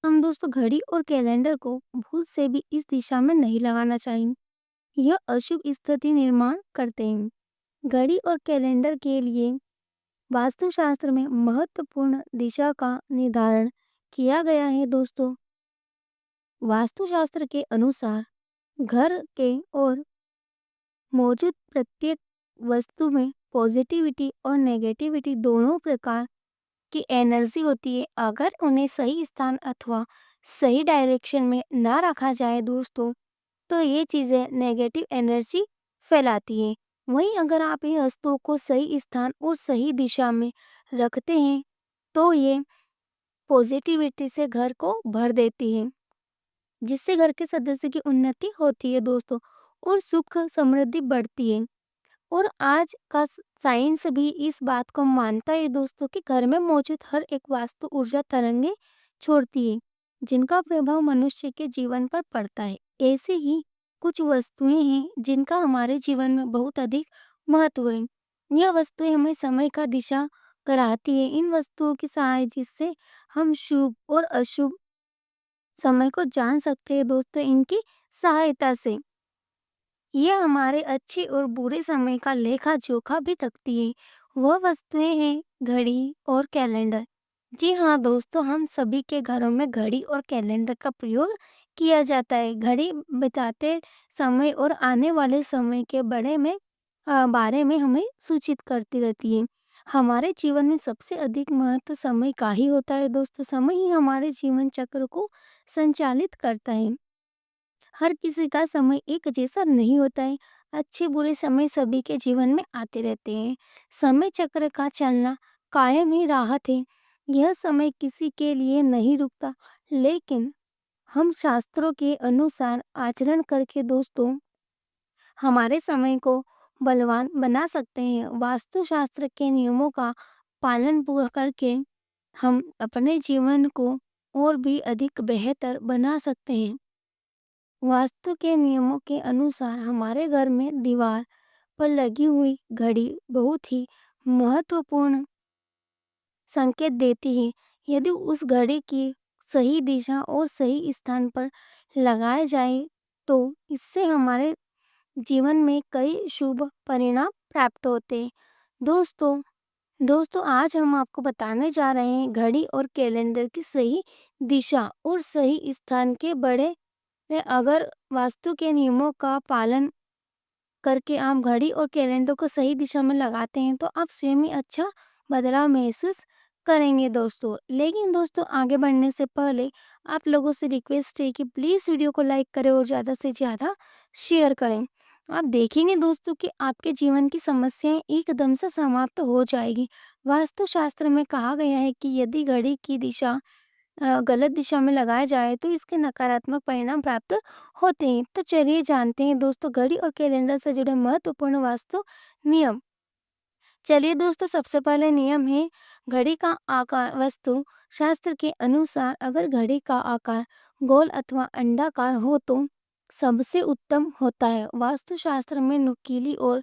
हम दोस्तों घड़ी और कैलेंडर को भूल से भी इस दिशा में नहीं लगाना चाहिए। यह अशुभ स्थिति निर्माण करते हैं। घड़ी और कैलेंडर के लिए वास्तुशास्त्र में महत्वपूर्ण दिशा का निर्धारण किया गया है दोस्तों। वास्तुशास्त्र के अनुसार घर के और मौजूद प्रत्येक वस्तु में पॉजिटिविटी और नेगेटिविटी दोनों प्रकार की एनर्जी होती है। अगर उन्हें सही स्थान अथवा सही डायरेक्शन में ना रखा जाए दोस्तों, तो ये चीजें नेगेटिव एनर्जी फैलाती हैं। वहीं अगर आप इन वस्तुओं को सही स्थान और सही दिशा में रखते हैं, तो ये पॉजिटिविटी से घर को भर देती है, जिससे घर के सदस्यों की उन्नति होती है दोस्तों, और सुख समृद्धि बढ़ती है। और आज का साइंस भी इस बात को मानता है दोस्तों कि घर में मौजूद हर एक वास्तु ऊर्जा तरंगे छोड़ती है, जिनका प्रभाव मनुष्य के जीवन पर पड़ता है। ऐसे ही कुछ वस्तुएं हैं जिनका हमारे जीवन में बहुत अधिक महत्व है। यह वस्तुएं हमें समय का दिशा कराती है। इन वस्तुओं की सहाय जिससे हम शुभ और अशुभ समय को जान सकते हैं दोस्तों, इनकी सहायता से यह हमारे अच्छे और बुरे समय का लेखा जोखा भी रखती है। वह वस्तुएं हैं घड़ी और कैलेंडर। जी हाँ दोस्तों, हम सभी के घरों में घड़ी और कैलेंडर का प्रयोग किया जाता है। घड़ी बताते समय और आने वाले समय के बारे में हमें सूचित करती रहती है। हमारे जीवन में सबसे अधिक महत्व समय का ही होता है दोस्तों। समय ही हमारे जीवन चक्र को संचालित करता है। हर किसी का समय एक जैसा नहीं होता है। अच्छे बुरे समय सभी के जीवन में आते रहते हैं। समय चक्र का चलना कायम ही राहत है। यह समय किसी के लिए नहीं रुकता, लेकिन हम शास्त्रों के अनुसार आचरण करके दोस्तों हमारे समय को बलवान बना सकते हैं। वास्तुशास्त्र के नियमों का पालन पूरा करके हम अपने जीवन को और भी अधिक बेहतर बना सकते हैं। वास्तु के नियमों के अनुसार हमारे घर में दीवार पर लगी हुई घड़ी बहुत ही महत्वपूर्ण संकेत देती है। यदि उस घड़ी की सही दिशा और सही स्थान पर लगाए जाए, तो इससे हमारे जीवन में कई शुभ परिणाम प्राप्त होते हैं। दोस्तों दोस्तों आज हम आपको बताने जा रहे हैं घड़ी और कैलेंडर की सही दिशा और सही स्थान के बड़े में अगर वास्तु के नियमों का पालन करके आप घड़ी और कैलेंडर को सही दिशा में लगाते हैं, तो आप स्वयं ही अच्छा बदलाव महसूस करेंगे दोस्तों। लेकिन दोस्तों आगे बढ़ने से पहले आप लोगों से रिक्वेस्ट है कि प्लीज़ वीडियो को लाइक करें और ज़्यादा से ज़्यादा शेयर करें। आप देखेंगे दोस्तों कि आपके जीवन की समस्याएं एकदम से समाप्त हो जाएगी। वास्तुशास्त्र में कहा गया है कि यदि घड़ी की दिशा गलत दिशा में लगाया जाए तो इसके नकारात्मक परिणाम प्राप्त होते हैं। तो चलिए जानते हैं दोस्तों घड़ी और कैलेंडर से जुड़े महत्वपूर्ण वास्तु नियम। चलिए दोस्तों सबसे पहले नियम है घड़ी का आकार। वस्तु शास्त्र के अनुसार अगर घड़ी का आकार गोल अथवा अंडाकार हो तो सबसे उत्तम होता है। वास्तुशास्त्र में नुकीली और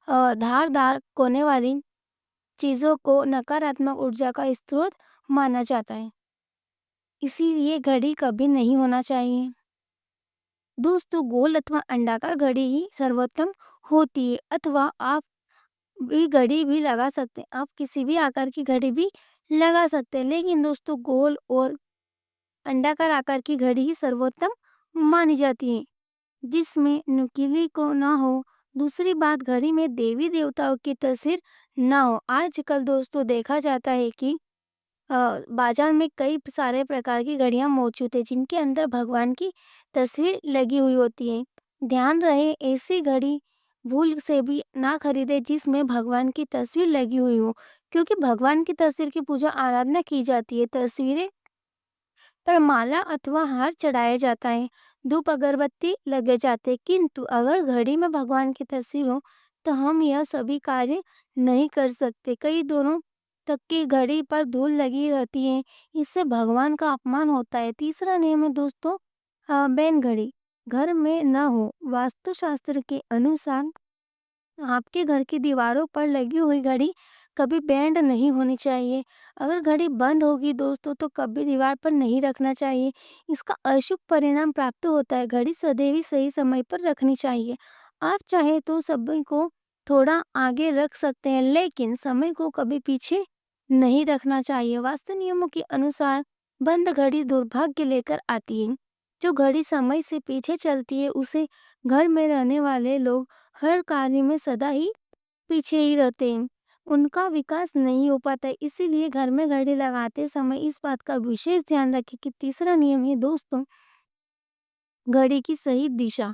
धारदार कोने वाली चीजों को नकारात्मक ऊर्जा का स्रोत माना जाता है, इसीलिए घड़ी कभी नहीं होना चाहिए। दोस्तों गोल अथवा अंडाकार घड़ी ही सर्वोत्तम होती है, अथवा आप भी घड़ी भी लगा सकते हैं। आप किसी भी आकार की घड़ी भी लगा सकते हैं, लेकिन दोस्तों गोल और अंडाकार आकार की घड़ी ही सर्वोत्तम मानी जाती है, जिसमें नुकीली को ना हो। दूसरी बात, घड़ी में देवी देवताओं की तस्वीर ना हो। आजकल दोस्तों देखा जाता है कि बाजार में कई सारे प्रकार की घड़ियां मौजूद है, जिनके अंदर भगवान की तस्वीर लगी हुई होती है। ध्यान रहे ऐसी घड़ी भूल से भी ना खरीदे जिसमें भगवान की तस्वीर लगी हुई हो, क्योंकि भगवान की तस्वीर की पूजा आराधना की जाती है। तस्वीरें पर माला अथवा हार चढ़ाया जाता है, धूप अगरबत्ती लगे जाते हैं। किंतु अगर घड़ी में भगवान की तस्वीर हो, तो हम यह सभी कार्य नहीं कर सकते। कई दोनों तक की घड़ी पर धूल लगी रहती है, इससे भगवान का अपमान होता है। तीसरा नियम है दोस्तों बैन घड़ी घर में ना हो। वास्तुशास्त्र के अनुसार आपके घर की दीवारों पर लगी हुई घड़ी कभी बेंड नहीं होनी चाहिए। अगर घड़ी बंद होगी दोस्तों तो कभी दीवार पर नहीं रखना चाहिए। इसका अशुभ परिणाम प्राप्त होता है। घड़ी सदैव ही सही समय पर रखनी चाहिए। आप चाहे तो समय को थोड़ा आगे रख सकते हैं, लेकिन समय को कभी पीछे नहीं रखना चाहिए। वास्तु नियमों के अनुसार बंद घड़ी दुर्भाग्य लेकर आती है। जो घड़ी समय से पीछे चलती है उसे घर में रहने वाले लोग हर कार्य में सदा ही पीछे ही रहते हैं। उनका विकास नहीं हो पाता है। इसीलिए घर में घड़ी लगाते समय इस बात का विशेष ध्यान रखें कि तीसरा नियम है दोस्तों, घड़ी की सही दिशा।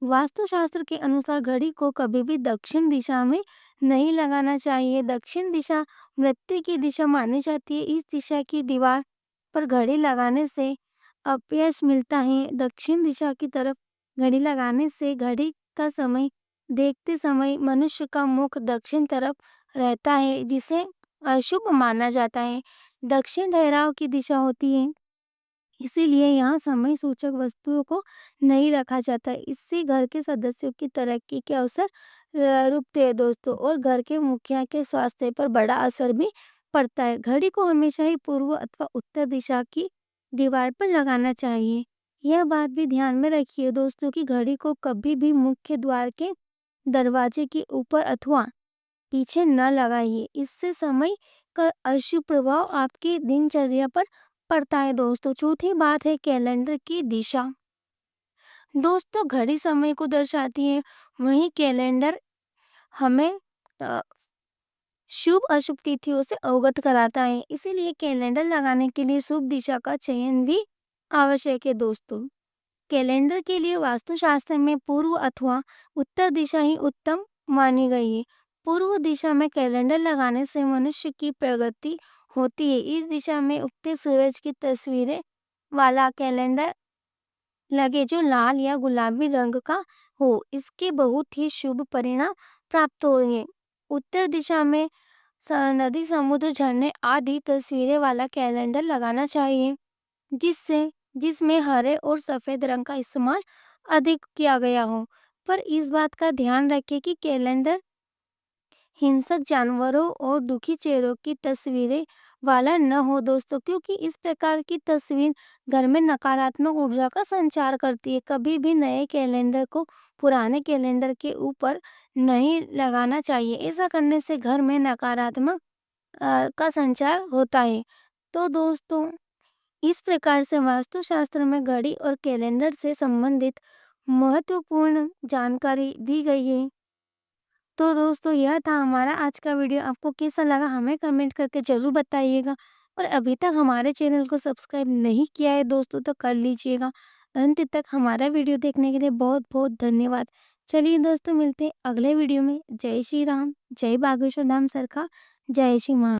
वास्तुशास्त्र के अनुसार घड़ी को कभी भी दक्षिण दिशा में नहीं लगाना चाहिए। दक्षिण दिशा मृत्यु की दिशा मानी जाती है। इस दिशा की दीवार पर घड़ी लगाने से अपयश मिलता है। दक्षिण दिशा की तरफ घड़ी लगाने से घड़ी का समय देखते समय मनुष्य का मुख दक्षिण तरफ रहता है, जिसे अशुभ माना जाता है। दक्षिण ठहराव की दिशा होती है, इसीलिए यहाँ समय सूचक वस्तुओं को नहीं रखा जाता है। इससे घर के सदस्यों की तरक्की के अवसर रुकते हैं दोस्तों, और घर के मुखिया के स्वास्थ्य पर बड़ा असर भी पड़ता है। घड़ी को हमेशा ही पूर्व अथवा उत्तर दिशा की दीवार पर लगाना चाहिए। यह बात भी ध्यान में रखिए दोस्तों कि घड़ी को कभी भी मुख्य द्वार के दरवाजे के ऊपर अथवा पीछे न लगाइए। इससे समय का अशुभ प्रभाव आपकी दिनचर्या पर पड़ता है दोस्तों। चौथी बात है कैलेंडर की दिशा। दोस्तों घड़ी समय को दर्शाती है, वहीं कैलेंडर हमें अ, शुभ अशुभ तिथियों से अवगत कराता है। इसीलिए कैलेंडर लगाने के लिए शुभ दिशा का चयन भी आवश्यक है दोस्तों। कैलेंडर के लिए वास्तुशास्त्र में पूर्व अथवा उत्तर दिशा ही उत्तम मानी गई है। पूर्व दिशा में कैलेंडर लगाने से मनुष्य की प्रगति होती है। इस दिशा में उगते सूरज की तस्वीरें वाला कैलेंडर लगे जो लाल या गुलाबी रंग का हो, इसके बहुत ही शुभ परिणाम प्राप्त होंगे। उत्तर दिशा में नदी, समुद्र, झरने आदि तस्वीरें वाला कैलेंडर लगाना चाहिए, जिसमें हरे और सफेद रंग का इस्तेमाल अधिक किया गया हो। पर इस बात का ध्यान रखें कि कैलेंडर हिंसक जानवरों और दुखी चेहरों की तस्वीरें वाला न हो दोस्तों, क्योंकि इस प्रकार की तस्वीर घर में नकारात्मक ऊर्जा का संचार करती है। कभी भी नए कैलेंडर को पुराने कैलेंडर के ऊपर नहीं लगाना चाहिए। ऐसा करने से घर में नकारात्मक का संचार होता है। तो दोस्तों इस प्रकार से वास्तुशास्त्र में घड़ी और कैलेंडर से संबंधित महत्वपूर्ण जानकारी दी गई है। तो दोस्तों यह था हमारा आज का वीडियो। आपको कैसा लगा हमें कमेंट करके ज़रूर बताइएगा, और अभी तक हमारे चैनल को सब्सक्राइब नहीं किया है दोस्तों तो कर लीजिएगा। अंत तक हमारा वीडियो देखने के लिए बहुत बहुत धन्यवाद। चलिए दोस्तों मिलते हैं अगले वीडियो में। जय श्री राम, जय बागेश्वर धाम सरकार, जय श्री माँ।